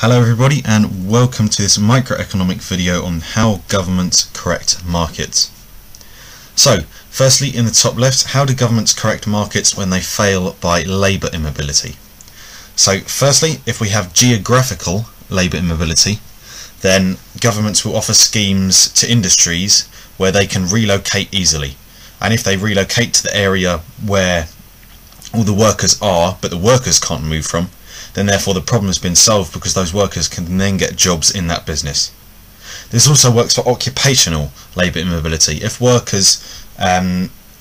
Hello everybody, and welcome to this microeconomic video on how governments correct markets. So, firstly, in the top left, how do governments correct markets when they fail by labour immobility? So, firstly, if we have geographical labour immobility, then governments will offer schemes to industries where they can relocate easily. And if they relocate to the area where all the workers are, but the workers can't move from, then therefore the problem has been solved because those workers can then get jobs in that business. This also works for occupational labour immobility. If workers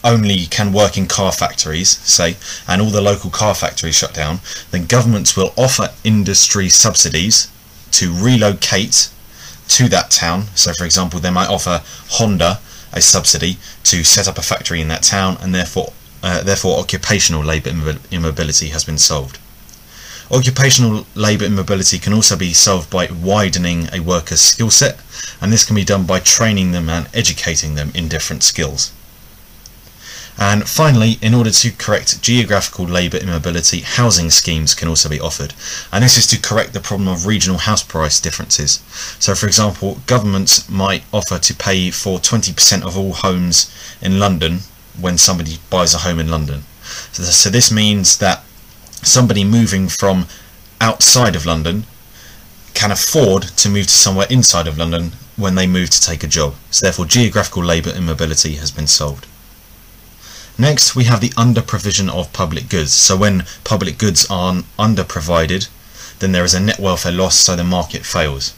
only can work in car factories, say, and all the local car factories shut down, then governments will offer industry subsidies to relocate to that town. So for example, they might offer Honda a subsidy to set up a factory in that town, and therefore occupational labour immobility has been solved. Occupational labour immobility can also be solved by widening a worker's skill set, and this can be done by training them and educating them in different skills. And finally, in order to correct geographical labour immobility, housing schemes can also be offered, and this is to correct the problem of regional house price differences. So for example, governments might offer to pay for 20% of all homes in London when somebody buys a home in London. So this means that somebody moving from outside of London can afford to move to somewhere inside of London when they move to take a job. So therefore geographical labour immobility has been solved. Next, we have the under-provision of public goods. So when public goods are under-provided, then there is a net welfare loss, so the market fails.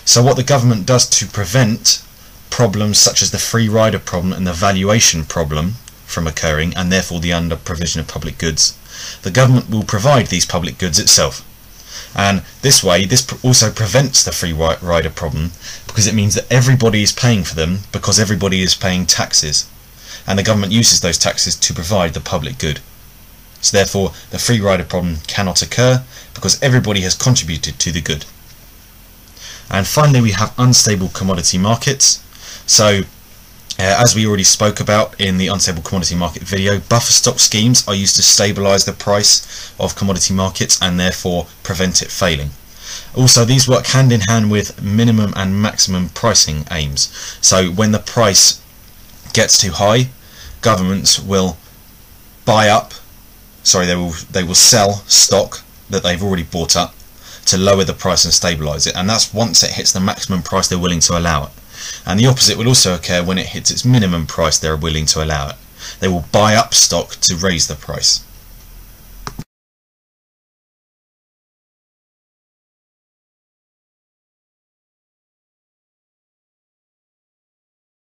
So what the government does to prevent problems such as the free rider problem and the valuation problem from occurring, and therefore the under-provision of public goods, the government will provide these public goods itself. And this way, this also prevents the free rider problem, because it means that everybody is paying for them because everybody is paying taxes, and the government uses those taxes to provide the public good. So therefore the free rider problem cannot occur because everybody has contributed to the good. And finally, we have unstable commodity markets. So as we already spoke about in the unstable commodity market video, buffer stock schemes are used to stabilise the price of commodity markets and therefore prevent it failing. Also, these work hand in hand with minimum and maximum pricing aims. So when the price gets too high, governments will they will sell stock that they've already bought up to lower the price and stabilise it, and that's once it hits the maximum price they're willing to allow it. And the opposite will also occur when it hits its minimum price they're willing to allow it. They will buy up stock to raise the price.